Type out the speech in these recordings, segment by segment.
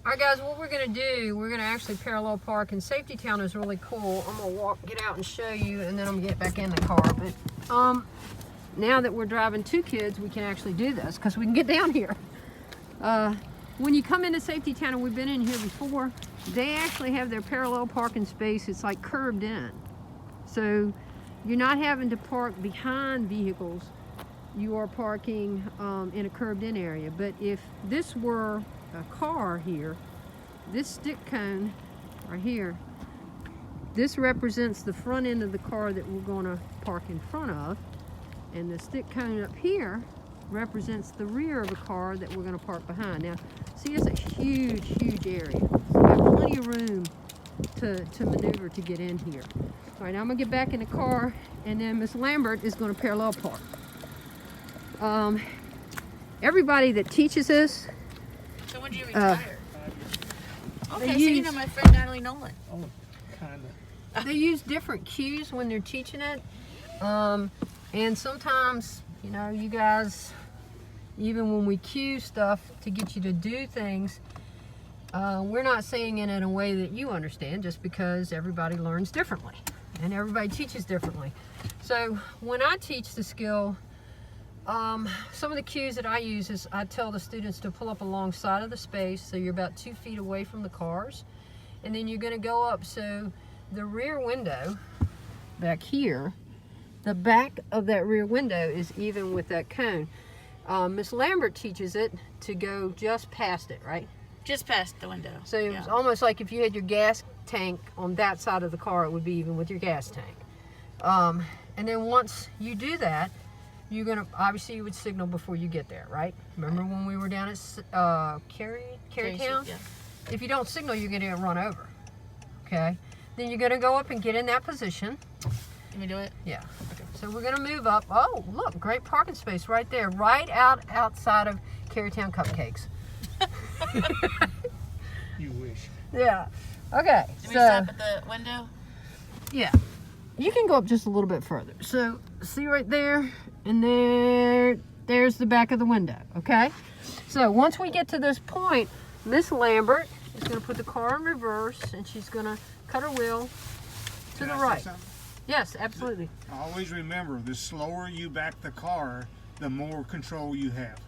All right, guys, what we're going to do, we're going to actually parallel park, and Safety Town is really cool. I'm going to get out and show you, and then I'm going to get back in the car. But now that we're driving 2 kids, we can actually do this because we can get down here. When you come into Safety Town, and we've been in here before, they actually have their parallel parking space. It's like curved in. So you're not having to park behind vehicles. You are parking in a curved in area. But if this were a car here, this stick cone right here, this represents the front end of the car that we're going to park in front of, and the stick cone up here represents the rear of a car that we're going to park behind. Now see, it's a huge area, so you have plenty of room to maneuver to get in here. All right, now I'm going to get back in the car, and then Miss Lambert is going to parallel park. Everybody that teaches this. So when did you retire? Okay, so you know my friend Natalie Nolan. Oh, kinda. They use different cues when they're teaching it. And sometimes, you know, you guys, even when we cue stuff to get you to do things, we're not saying it in a way that you understand, just because everybody learns differently and everybody teaches differently. So when I teach the skill, some of the cues that I use is I tell the students to pull up alongside of the space, so you're about 2 feet away from the cars, and then you're going to go up so the rear window back here, the back of that rear window is even with that cone. Miss Lambert teaches it to go just past it, right? Just past the window. So it was almost like if you had your gas tank on that side of the car, it would be even with your gas tank. And then once you do that, you're gonna, obviously you would signal before you get there, right? Remember when we were down at Carytown? Yeah. If you don't signal, you're gonna get run over, okay? Then you're gonna go up and get in that position. Can we do it? Yeah. Okay. So we're gonna move up. Oh, look, great parking space right there, right outside of Carytown Cupcakes. You wish. Yeah. Okay. Did we stop at the window? Yeah. You can go up just a little bit further. So see right there, and there's the back of the window, okay? So once we get to this point, Miss Lambert is gonna put the car in reverse, and she's gonna cut her wheel to the right. Yes, absolutely. Always remember, the slower you back the car, the more control you have.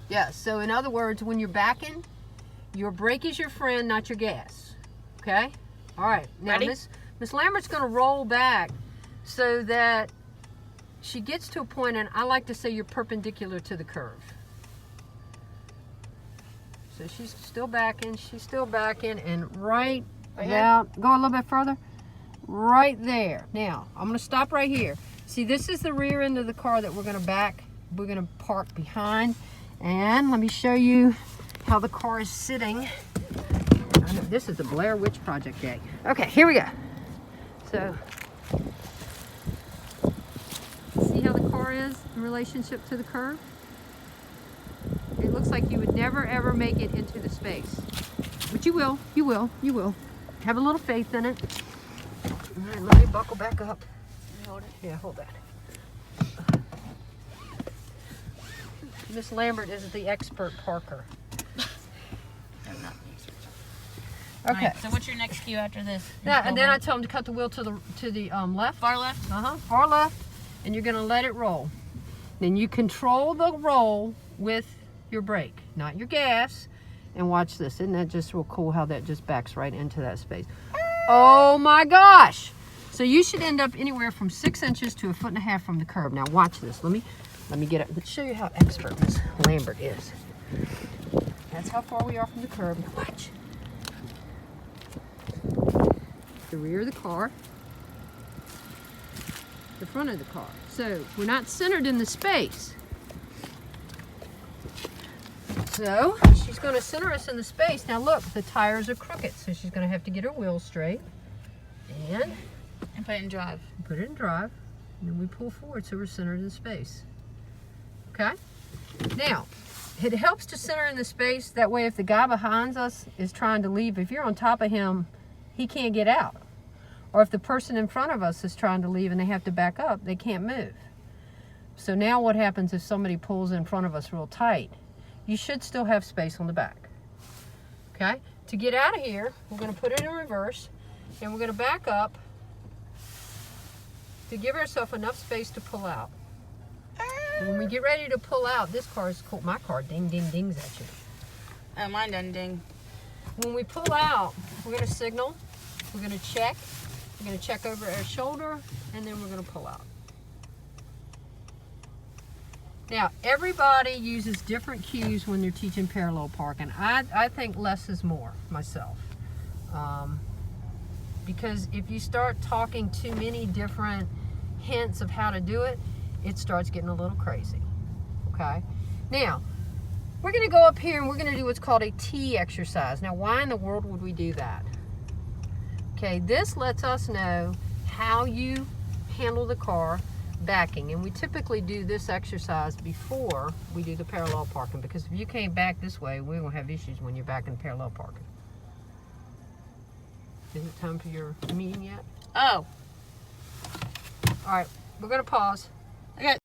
Yes, so in other words, when you're backing, your brake is your friend, not your gas. Okay? All right. Now, Ready? Miss Lambert's going to roll back so that she gets to a point, and I like to say you're perpendicular to the curve. So she's still backing, and right out, go a little bit further. Right there. Now, I'm going to stop right here. See, this is the rear end of the car that we're going to park behind. And let me show you how the car is sitting. I know this is the Blair Witch Project day. Okay, here we go. So, see how the car is in relationship to the curve? It looks like you would never ever make it into the space. But you will. Have a little faith in it. All right, let me buckle back up. Can you hold it? Yeah, hold that. Miss Lambert is the expert parker. I'm not the expert. Okay. Right, so what's your next cue after this? Yeah, and then I tell them to cut the wheel to the left. Far left? Far left, and you're gonna let it roll. Then you control the roll with your brake, not your gas. And watch this. Isn't that just real cool how that just backs right into that space? Oh my gosh! So you should end up anywhere from 6 inches to 1.5 feet from the curb. Now watch this. Let me get it. Let's show you how expert Miss Lambert is. That's how far we are from the curb. Now watch. The rear of the car, the front of the car. So we're not centered in the space. So she's going to center us in the space. Now look, the tires are crooked, so she's going to have to get her wheels straight and put it in drive. Put it in drive, and then we pull forward so we're centered in space. Okay? Now, it helps to center in the space. That way if the guy behind us is trying to leave, if you're on top of him, he can't get out. Or if the person in front of us is trying to leave and they have to back up, they can't move. So now what happens if somebody pulls in front of us real tight? You should still have space on the back. Okay? To get out of here, we're going to put it in reverse, and we're going to back up to give ourselves enough space to pull out. When we get ready to pull out, this car is cool. My car ding, ding, dings at you. Oh, mine doesn't ding. When we pull out, we're going to signal, we're going to check, we're going to check over our shoulder, and then we're going to pull out. Now, everybody uses different cues when they're teaching parallel parking. I think less is more myself. Because if you start talking too many different hints of how to do it, it starts getting a little crazy. Okay? Now, we're going to go up here and we're going to do what's called a T exercise. Now, why in the world would we do that? Okay, this lets us know how you handle the car backing. And we typically do this exercise before we do the parallel parking, because if you can't back this way, we're going to have issues when you're backing parallel parking. Is it time for your meeting yet? Oh. All right, we're going to pause. Okay.